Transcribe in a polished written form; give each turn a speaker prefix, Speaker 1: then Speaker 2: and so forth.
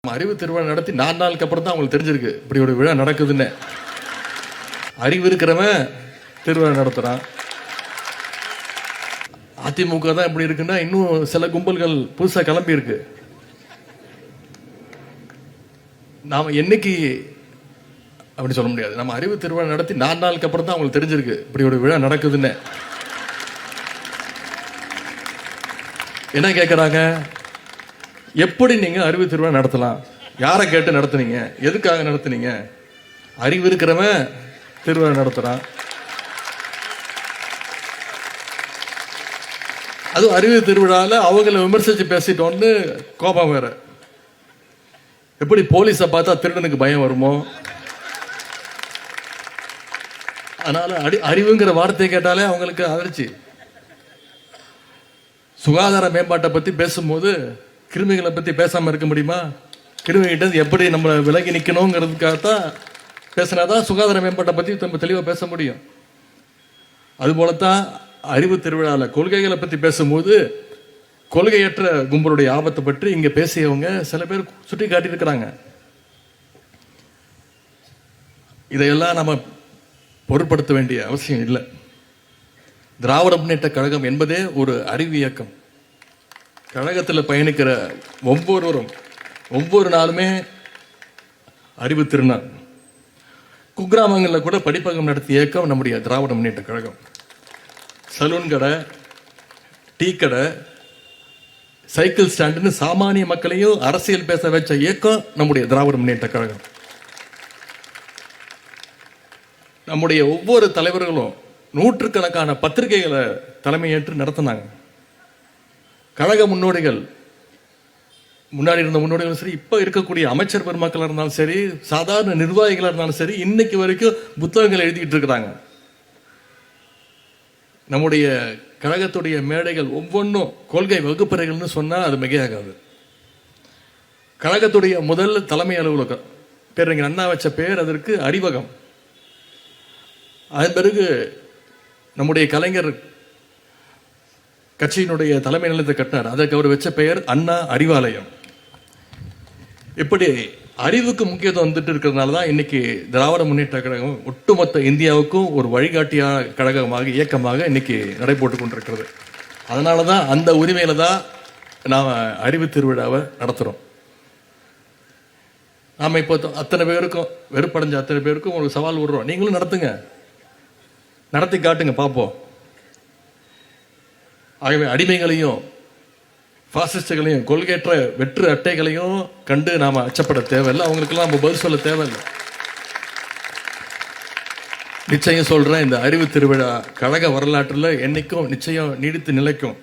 Speaker 1: அறிவு திருவிழா நடத்தி 4 நாளுக்கு அப்புறம் தான் அவங்களுக்கு தெரிஞ்சிருக்கு இப்படி ஒரு விழா நடக்குதுன்னு. அறிவு இருக்கிறவன் திருவிழா நடத்துறான். அதிமுக தான் இப்படி இருக்குன்னா இன்னும் சில கும்பல்கள் புதுசா கிளம்பி இருக்கு. நாம என்னைக்கு அப்படி சொல்ல முடியாது. நம்ம அறிவு திருவிழா நடத்தி 4 நாளுக்கு அப்புறம் தான் அவங்களுக்கு தெரிஞ்சிருக்கு இப்படி ஒரு விழா நடக்குதுன்னு. என்ன கேட்கறாங்க? எப்படி நீங்க அறிவு திருவிழா நடத்தலாம்? யாரை கேட்டு நடத்துனீங்க? எதுக்காக நடத்துனீங்க? அறிவு இருக்கிறவன் திருவிழா நடத்துறான். அதுவும் அறிவு திருவிழால அவங்கள விமர்சிச்சு பேசிட்டோன்னு கோபம் வேற. எப்படி போலீஸை பார்த்தா திருடனுக்கு பயம் வருமோ, அதனால அறிவுங்கிற வார்த்தையை கேட்டாலே அவங்களுக்கு அதிர்ச்சி. சுகாதார மேம்பாட்டை பத்தி பேசும்போது கிருமிகளை பத்தி பேசாம இருக்க முடியுமா? கிருமிகிட்ட எப்படி நம்ம விலகி நிக்கணுங்கிறதுக்காகத்தான் பேசினாதான் சுகாதார மேம்பாட்டை பத்தி நம்ம தெளிவா பேச முடியும். அதுபோலத்தான் அறிவு திருவிழால கொள்கைகளை பத்தி பேசும்போது கொள்கையற்ற கும்பலுடைய ஆபத்தை பற்றி இங்க பேசியவங்க சில பேர் சுட்டி காட்டியிருக்கிறாங்க. இதையெல்லாம் நம்ம பொருட்படுத்த வேண்டிய அவசியம் இல்லை. திராவிட முன்னேற்ற கழகம் என்பதே ஒரு அறிவு இயக்கம். கழகத்தில் பயணிக்கிற ஒவ்வொருவரும் ஒவ்வொரு நாளுமே அறிவு திருநாள். குக்கிராமங்களில் கூட படிப்பகம் நடத்திய இயக்கம் நம்முடைய திராவிட முன்னேற்ற கழகம். சலூன் கடை, டீ கடை, சைக்கிள் ஸ்டாண்டுன்னு சாமானிய மக்களையும் அரசியல் பேச வச்ச இயக்கம் நம்முடைய திராவிட முன்னேற்ற கழகம். நம்முடைய ஒவ்வொரு தலைவர்களும் நூற்றுக்கணக்கான பத்திரிகைகளை தலைமையேற்று நடத்தினாங்க. கழக முன்னோடிகள், முன்னாடி இருந்த முன்னோடிகளும் சரி, இப்ப இருக்கக்கூடிய அமைச்சர் பெருமக்கள் இருந்தாலும் சரி, சாதாரண நிர்வாகிகளா இருந்தாலும் சரி, இன்னைக்கு வரைக்கும் புத்தகங்கள் எழுதிட்டு இருக்கிறாங்க. நம்முடைய கழகத்துடைய மேடைகள் ஒவ்வொன்றும் கொள்கை வகுப்பறைகள்னு சொன்னா அது மிகையாகாது. கழகத்துடைய முதல் தலைமை அலுவலகம் பேர் அண்ணா வச்ச பேர் அதற்கு அறிவகம். அதன் பிறகு நம்முடைய கலைஞர் கட்சியினுடைய தலைமை நிலையத்தை கட்டினார். அதற்கு அவர் வச்ச பெயர் அண்ணா அறிவாலயம். இப்படி அறிவுக்கு முக்கியத்துவம் வந்துட்டு இருக்கிறதுனால தான் இன்னைக்கு திராவிட முன்னேற்ற கழகம் ஒட்டுமொத்த இந்தியாவுக்கும் ஒரு வழிகாட்டியான கழகமாக இயக்கமாக இன்னைக்கு நடைபோட்டுக் கொண்டிருக்கிறது. அதனால தான் அந்த உரிமையில தான் நாம் அறிவு திருவிழாவை நடத்துறோம். நாம இப்போ அத்தனை பேருக்கும் வெறுப்படைஞ்ச அத்தனை பேருக்கும் ஒரு சவால் விடுறோம். நீங்களும் நடத்துங்க, நடத்தி காட்டுங்க பார்ப்போம். ஆகவே அடிமைகளையும் பாசிஸ்டுகளையும் கொள்கையற்ற வெற்று அட்டைகளையும் கண்டு நாம அச்சப்பட தேவையில்லை. அவங்களுக்கெல்லாம் நம்ம பதில் சொல்ல தேவையில்லை. நிச்சயம் சொல்றேன், இந்த அறிவு திருவிழா கழக வரலாற்றுல என்னைக்கும் நிச்சயம் நீடித்து நிலைக்கும்.